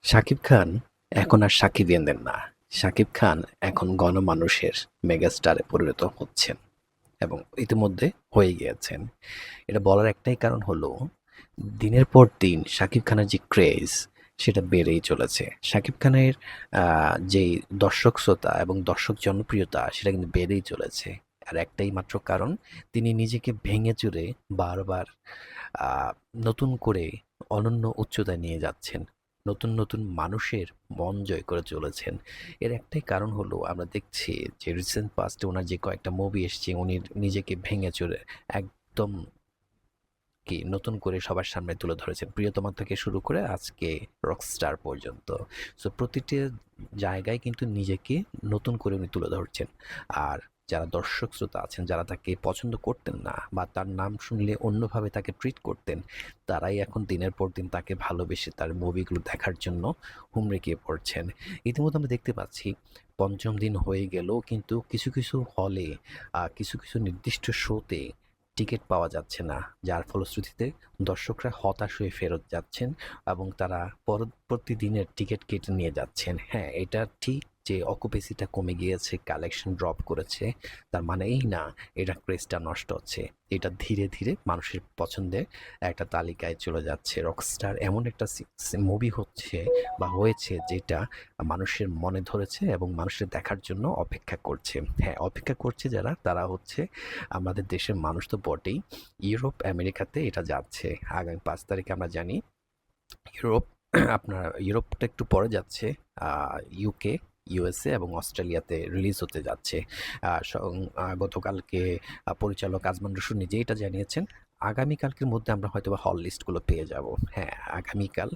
শাকিব খান এখন আর সাকিবিয়ানদের না। শাকিব খান এখন গণমানুষের মেগাস্টারে পরিণত হচ্ছেন এবং ইতিমধ্যে হয়ে গিয়েছেন। এটা বলার একটাই কারণ হলো, দিনের পর দিন শাকিব খানের যে ক্রেজ সেটা বেড়েই চলেছে। শাকিব খানের যেই দর্শক শ্রোতা এবং দর্শক জনপ্রিয়তা সেটা কিন্তু বেড়েই চলেছে। আর একটাই মাত্র কারণ, তিনি নিজেকে ভেঙে চুরে বারবার আ নতুন করে অনন্য উচ্চতায় নিয়ে যাচ্ছেন। নতুন, নতুন মানুষের মন জয় করে চলেছেন। এর একটাই কারণ হলো, আমরা দেখছি যে রিসেন্ট পাস্টে উনার যে কয়েকটা মুভি এসছে, উনি নিজেকে ভেঙে চুরে একদম নতুন করে সবার সামনে তুলে ধরেছেন। 'প্রিয়তমা' থেকে শুরু করে আজকে 'রকস্টার' পর্যন্ত। সো প্রতিটি জায়গায় কিন্তু নিজেকে নতুন করে উনি তুলে ধরছেন। আর যারা দর্শক শ্রোতা আছেন, যারা তাকে পছন্দ করতেন না বা তার নাম শুনলে অন্যভাবে তাকে ট্রিট করতেন, তারাই এখন দিনের পর দিন তাকে ভালোবেসে তার মুভিগুলো দেখার জন্য হুমড়ি খেয়ে পড়ছেন। ইতিমধ্যে আমরা দেখতে পাচ্ছি ৫ম দিন হয়ে গেলেও কিন্তু কিছু, কিছু হলে কিছু, কিছু নির্দিষ্ট শোতে টিকিট পাওয়া যাচ্ছে না। যার ফলশ্রুতিতে দর্শকরা হতাশ হয়ে ফেরত যাচ্ছেন এবং তারা পরবর্তী দিনের টিকিট কেটে নিয়ে যাচ্ছেন। হ্যাঁ, এটা ঠিক যে অকুপেসিটা কমে গিয়েছে, কালেকশন ড্রপ করেছে। তার মানে এই না এটা ক্রেজটা নষ্ট হচ্ছে। এটা ধীরে, ধীরে মানুষের পছন্দের একটা তালিকায় চলে যাচ্ছে। রকস্টার এমন একটা মুভি হচ্ছে বা হয়েছে যেটা মানুষের মনে ধরেছে এবং মানুষের দেখার জন্য অপেক্ষা করছে। হ্যাঁ, অপেক্ষা করছে যারা, তারা হচ্ছে আমাদের দেশের মানুষ তো বটেই। ইউরোপ, আমেরিকাতে এটা যাচ্ছে। আগামী ৫ তারিখে আমরা জানি ইউরোপ আপনার ইউরোপটা একটু পরে যাচ্ছে। ইউকে, ইউএসএ এবং অস্ট্রেলিয়াতে রিলিজ হতে যাচ্ছে। গতকালকে পরিচালক আজমান রসুল নিজেই এটা জানিয়েছেন। আগামীকালকের মধ্যে আমরা হয়তোবা হল লিস্টগুলো পেয়ে যাব। হ্যাঁ, আগামীকাল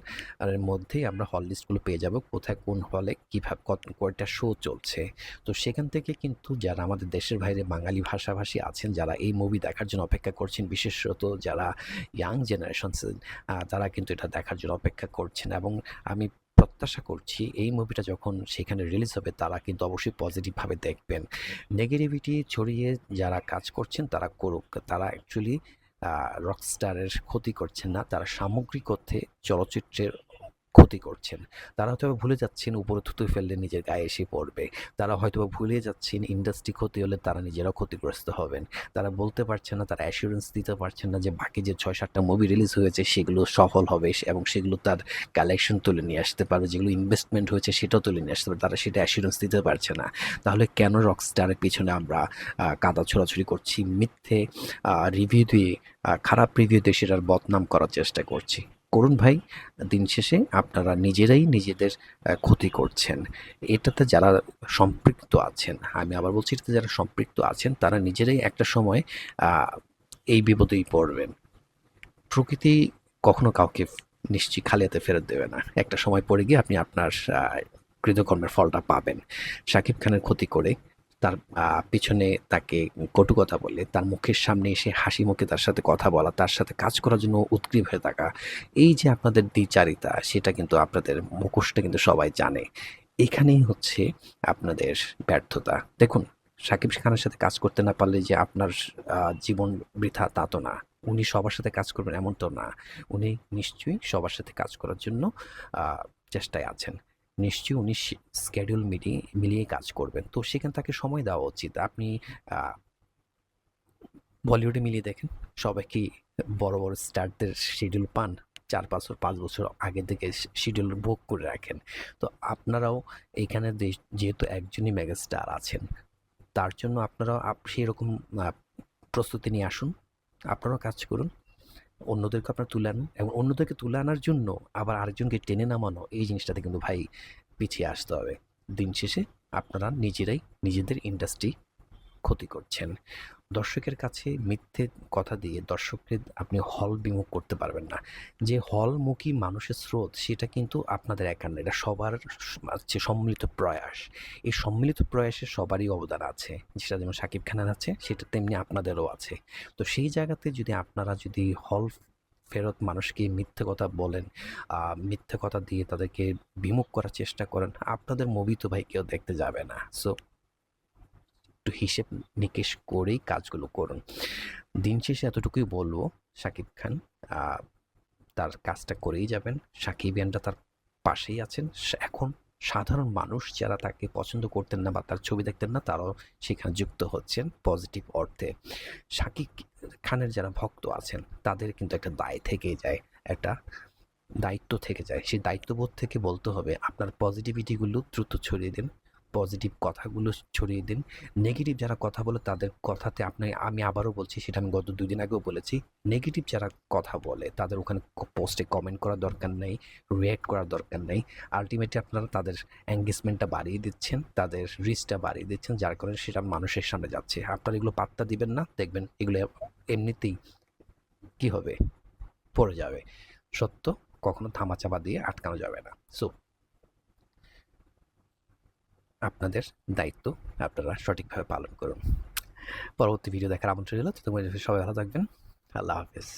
এর মধ্যেই আমরা হল লিস্টগুলো পেয়ে যাব। কোথায় কোন হলে কিভাবে কয়টা শো চলছে। তো সেখান থেকে কিন্তু যারা আমাদের দেশের বাইরে বাঙালি ভাষাভাষী আছেন, যারা এই মুভি দেখার জন্য অপেক্ষা করছেন, বিশেষত যারা ইয়াং জেনারেশনস, তারা কিন্তু এটা দেখার জন্য অপেক্ষা করছেন এবং আমি প্রত্যাশা করছি এই মুভিটা যখন সেখানে রিলিজ হবে তারা কিন্তু অবশ্যই পজিটিভভাবে দেখবেন। নেগেটিভিটি ছড়িয়ে যারা কাজ করছেন তারা করুক। তারা অ্যাকচুয়ালি রকস্টারের ক্ষতি করছেন না। তারা সামগ্রিক অর্থে চলচ্চিত্রের ক্ষতি করছেন। তারা হয়তোবা ভুলে যাচ্ছেন উপরে থুতু ফেললে নিজের গায়ে এসে পড়বে। তারা হয়তোবা ভুলে যাচ্ছেন ইন্ডাস্ট্রি ক্ষতি হলে তারা নিজেরাও ক্ষতিগ্রস্ত হবেন। তারা বলতে পারছেন না, তারা অ্যাসুরেন্স দিতে পারছেন না যে বাকি যে ৬-৭ টা মুভি রিলিজ হয়েছে সেগুলো সফল হবে এবং সেগুলো তার কালেকশন তুলে নিয়ে আসতে পারবে। যেগুলো ইনভেস্টমেন্ট হয়েছে সেটাও তুলে নিয়ে আসতে পারবে। তারা সেটা অ্যাসুরেন্স দিতে পারছে না। তাহলে কেন রকস্টারের পিছনে আমরা কাদা ছোড়াছুড়ি করছি? মিথ্যে রিভিউ দিয়ে, খারাপ রিভিউ দিয়ে সেটার বদনাম করার চেষ্টা করছি। করুন ভাই, দিন শেষে আপনারা নিজেরাই নিজেদের ক্ষতি করছেন। এটাতে যারা সম্পৃক্ত আছেন, আমি আবার বলছি এটাতে যারা সম্পৃক্ত আছেন তারা নিজেরাই একটা সময় আ এই বিপদেই পড়বেন। প্রকৃতি কখনো কাউকে নিশ্চয়ই খালি হাতে ফেরত দেবে না। একটা সময় পরে গিয়ে আপনি আপনার আ কৃতকর্মের ফলটা পাবেন। শাকিব খানের ক্ষতি করে, তার পিছনে তাকে কটু কথা বলে, তার মুখের সামনে এসে হাসি মুখে তার সাথে কথা বলা, তার সাথে কাজ করার জন্য উদগ্রীব হয়ে থাকা। এই যে আপনাদের দ্বিচারিতা, সেটা কিন্তু আপনাদের মুখোশটা কিন্তু সবাই জানে। এখানেই হচ্ছে আপনাদের ব্যর্থতা। দেখুন, শাকিব খানের সাথে কাজ করতে না পারলে যে আপনার জীবন বৃথা তা তো না। উনি সবার সাথে কাজ করবেন এমনটাও না। উনি নিশ্চয়ই সবার সাথে কাজ করার জন্য আ চেষ্টায় আছেন। নিশ্চয়ই উনি schedule মিলিয়ে কাজ করবেন। তো সেখানে তাকে সময় দেওয়া উচিত। আপনি আ বলিউডে মিলিয়ে দেখেন। সবাই কি বড়, বড় স্টারদের শিডিউল পান? ৪-৫ বছর ৫ বছর আগে থেকে শিডিউল বুক করে রাখেন। তো আপনারাও এইখানে যেহেতু একজনই মেগাস্টার আছেন, তার জন্য আপনারাও সেরকম আ প্রস্তুতি নিয়ে আসুন। আপনারাও কাজ করুন। অন্যদেরকে আপনারা তুলে আনুন এবং অন্যদেরকে তুলে আনার জন্য আবার আরেকজনকে টেনে নামানো, এই জিনিসটাতে কিন্তু ভাই পিছিয়ে আসতে হবে। দিন শেষে আপনারা নিজেরাই নিজেদের ইন্ডাস্ট্রি ক্ষতি করছেন। দর্শকের কাছে মিথ্যে কথা দিয়ে দর্শককে আপনি হল বিমুখ করতে পারবেন না। যে হলমুখী মানুষের স্রোত সেটা কিন্তু আপনাদের একার না। এটা সবার হচ্ছে সম্মিলিত প্রয়াস। এই সম্মিলিত প্রয়াসে সবারই অবদান আছে। যেটা যেমন শাকিব খানের আছে সেটা তেমনি আপনাদেরও আছে। তো সেই জায়গাতে যদি আপনারা যদি হল ফেরত মানুষকে মিথ্যে কথা বলেন, মিথ্যে কথা দিয়ে তাদেরকে বিমুখ করার চেষ্টা করেন, আপনাদের মুভি তো ভাই কেউ দেখতে যাবে না। সো একটু হিসেব নিকেশ করেই কাজগুলো করুন। দিন শেষে এতটুকুই বলবো, শাকিব খান আ তার কাজটা করেই যাবেন। সাকিবিয়ানরা তার পাশেই আছেন। এখন সাধারণ মানুষ যারা তাকে পছন্দ করতেন না বা তার ছবি দেখতেন না, তারাও সেখানে যুক্ত হচ্ছেন পজিটিভ অর্থে। শাকিব খানের যারা ভক্ত আছেন তাদের কিন্তু একটা দায় থেকেই যায়, একটা দায়িত্ব থেকে যায়। সেই দায়িত্ববোধ থেকে বলতে হবে আপনার পজিটিভিটিগুলো দ্রুত ছড়িয়ে দিন, পজিটিভ কথাগুলো ছড়িয়ে দিন। নেগেটিভ যারা কথা বলে তাদের কথাতে আমি আবারও বলছি, সেটা আমি গত ২ দিন আগেও বলেছি। নেগেটিভ যারা কথা বলে তাদের ওখানে পোস্টে কমেন্ট করার দরকার নেই, রিঅ্যাক্ট করার দরকার নেই। আল্টিমেটলি আপনারা তাদের এনগেজমেন্টটা বাড়িয়ে দিচ্ছেন, তাদের রিচটা বাড়িয়ে দিচ্ছেন, যার কারণে সেটা মানুষের সামনে যাচ্ছে। আপনারা এগুলো পাত্তা দিবেন না, দেখবেন এগুলো এমনিতেই কি হবে, পড়ে যাবে। সত্য কখনো ধামাচাপা দিয়ে আটকানো যাবে না। সো আপনাদের দায়িত্ব আপনারা সঠিকভাবে পালন করুন। পরবর্তী ভিডিও দেখার আমন্ত্রণ রইল। ততক্ষণ সবাই ভালো থাকবেন। আল্লাহ হাফেজ।